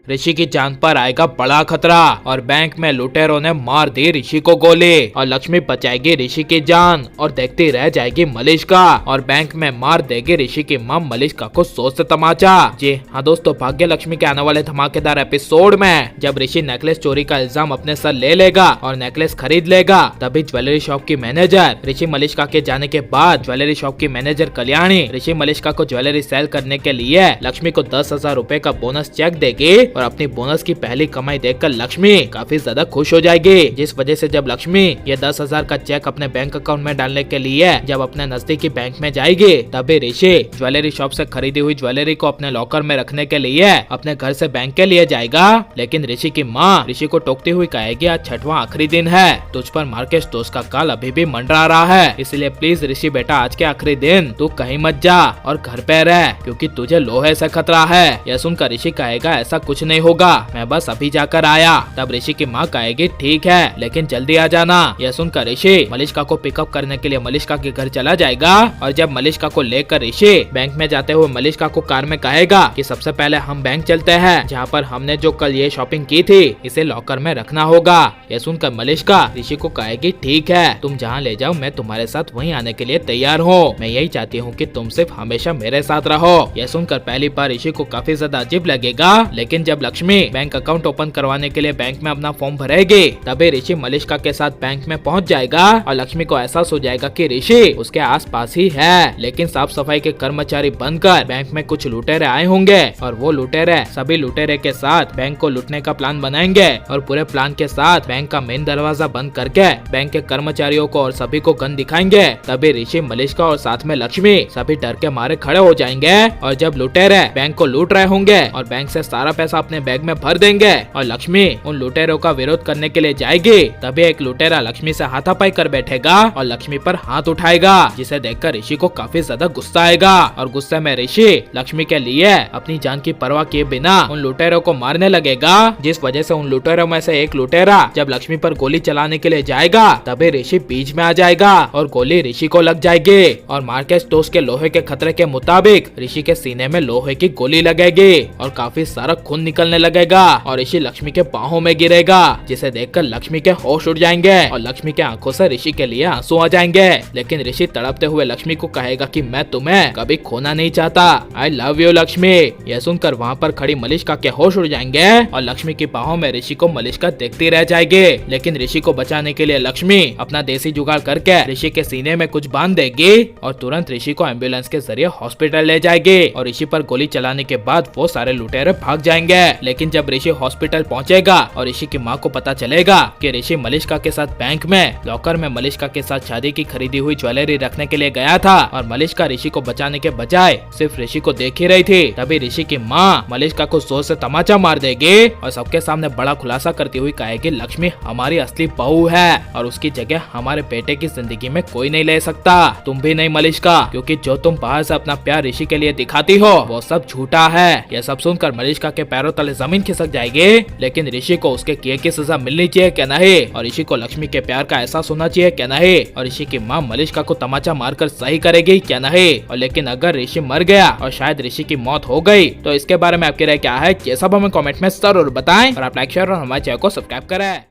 ऋषि की जान पर आएगा बड़ा खतरा और बैंक में लुटेरों ने मार दी ऋषि को गोली और लक्ष्मी बचाएगी ऋषि की जान और देखती रह जाएगी मलिष्का और बैंक में मार देगी ऋषि की मां मलिष्का को सोच से तमाचा। जी हाँ दोस्तों, भाग्य लक्ष्मी के आने वाले धमाकेदार एपिसोड में जब ऋषि नेकलेस चोरी का इल्जाम अपने सर ले लेगा और नेकलेस खरीद लेगा, तभी ज्वेलरी शॉप की मैनेजर ऋषि मलिष्का के जाने के बाद ज्वेलरी शॉप की मैनेजर कल्याणी ऋषि मलिष्का को ज्वेलरी सेल करने के लिए लक्ष्मी को 10,000 रूपए का बोनस चेक देगी और अपनी बोनस की पहली कमाई देखकर लक्ष्मी काफी ज्यादा खुश हो जाएगी, जिस वजह से जब लक्ष्मी ये 10,000 का चेक अपने बैंक अकाउंट में डालने के लिए जब अपने नजदीकी बैंक में जाएगी, तभी ऋषि ज्वेलरी शॉप से खरीदी हुई ज्वेलरी को अपने लॉकर में रखने के लिए अपने घर से बैंक के लिए जाएगा। लेकिन ऋषि की माँ ऋषि को टोकती हुई कहेगी आज छठवां आखिरी दिन है, तुझ पर मार्केश दोस्त का काल अभी भी मंडरा रहा है, इसलिए प्लीज ऋषि बेटा आज के आखिरी दिन तू कहीं मत जा और घर पे रह क्योंकि तुझे लोहे से खतरा है। यह सुनकर ऋषि कहेगा ऐसा कुछ नहीं होगा, मैं बस अभी जाकर आया। तब ऋषि की माँ कहेगी ठीक है लेकिन जल्दी आ जाना। यह सुनकर ऋषि मलिष्का को पिकअप करने के लिए मलिष्का के घर चला जाएगा और जब मलिष्का को लेकर ऋषि बैंक में जाते हुए मलिष्का को कार में कहेगा कि सबसे पहले हम बैंक चलते हैं जहाँ पर हमने जो कल ये शॉपिंग की थी इसे लॉकर में रखना होगा। यह सुनकर मलिष्का ऋषि को कहेगी ठीक है, तुम जहाँ ले जाओ मैं तुम्हारे साथ वहीं आने के लिए तैयार हूँ, मैं यही चाहती हूँ कि तुम सिर्फ हमेशा मेरे साथ रहो। यह सुनकर पहली बार ऋषि को काफी ज्यादा अजीब लगेगा, लेकिन जब लक्ष्मी बैंक अकाउंट ओपन करवाने के लिए बैंक में अपना फॉर्म भरेगी तभी ऋषि मलिष्का के साथ बैंक में पहुँच जाएगा और लक्ष्मी को एहसास हो जाएगा कि ऋषि उसके आस पास ही है। लेकिन साफ सफाई के कर्मचारी बनकर बैंक में कुछ लुटेरे आए होंगे और वो लुटेरे सभी लुटेरे के साथ बैंक को लूटने का प्लान बनाएंगे और पूरे प्लान के साथ बैंक का मेन दरवाजा बंद करके बैंक के कर्मचारियों को और सभी को गन दिखाएंगे। तभी ऋषि मलिष्का और साथ में लक्ष्मी सभी डर के मारे खड़े हो जाएंगे और जब लुटेरे बैंक को लूट रहे होंगे और बैंक से सारा पैसा अपने बैग में भर देंगे और लक्ष्मी उन लुटेरों का विरोध करने के लिए जाएगी, तभी एक लुटेरा लक्ष्मी से हाथापाई कर बैठेगा और लक्ष्मी पर हाथ उठाएगा, जिसे देखकर ऋषि को काफी ज्यादा गुस्सा आएगा और गुस्से में ऋषि लक्ष्मी के लिए अपनी जान की परवाह किए बिना उन लुटेरों को मारने लगेगा, जिस वजह से उन लुटेरों में से एक लुटेरा जब लक्ष्मी पर गोली चलाने के लिए जाएगा तभी ऋषि बीच में आ जाएगा और गोली ऋषि को लग जाएगी और मार्केस दोस्त के लोहे के खतरे के मुताबिक ऋषि के सीने में लोहे की गोली लगेगी और काफी सारा खून निकलने लगेगा और ऋषि लक्ष्मी के बाहों में गिरेगा, जिसे देखकर लक्ष्मी के होश उड़ जाएंगे और लक्ष्मी के आंखों से ऋषि के लिए आंसू आ जाएंगे। लेकिन ऋषि तड़पते हुए लक्ष्मी को कहेगा कि मैं तुम्हें कभी खोना नहीं चाहता, आई लव यू लक्ष्मी। यह सुनकर वहाँ पर खड़ी मलिष्का के होश उड़ जाएंगे और लक्ष्मी की बाहों में ऋषि को मलिष्का देखती रह जाएगी। लेकिन ऋषि को बचाने के लिए लक्ष्मी अपना देसी जुगाड़ करके ऋषि के सीने में कुछ बांध देगी और तुरंत ऋषि को एम्बुलेंस के जरिए हॉस्पिटल ले जाएगी और ऋषि पर गोली चलाने के बाद वो सारे लुटेरे भाग जाएंगे। लेकिन जब ऋषि हॉस्पिटल पहुंचेगा और ऋषि की माँ को पता चलेगा कि ऋषि मलिष्का के साथ बैंक में लॉकर में मलिष्का के साथ शादी की खरीदी हुई ज्वेलरी रखने के लिए गया था और मलिष्का ऋषि को बचाने के बजाय सिर्फ ऋषि को देख ही रही थी, तभी ऋषि की माँ मलिष्का को जोर से तमाचा मार देगी और सबके सामने बड़ा खुलासा करती हुई कहेगी लक्ष्मी हमारी असली बहू है और उसकी जगह हमारे बेटे की जिंदगी में कोई नहीं ले सकता, तुम भी नहीं मलिष्का, क्योंकि जो तुम बाहर से अपना प्यार ऋषि के लिए दिखाती हो वो सब झूठा है। यह सब सुनकर मलिष्का के पैरों तले जमीन खिसक जाएगी, लेकिन ऋषि को उसके किए की सजा मिलनी चाहिए क्या नहीं और ऋषि को लक्ष्मी के प्यार का एहसास होना चाहिए क्या नहीं और ऋषि की माँ मलिष्का को तमाचा मारकर सही करेगी क्या नहीं। और लेकिन अगर ऋषि मर गया और शायद ऋषि की मौत हो गई तो इसके बारे में आपकी राय क्या है, ये सब हमें कमेंट में जरूर बताएं और आप लाइक शेयर और हमारे चैनल को सब्सक्राइब करें।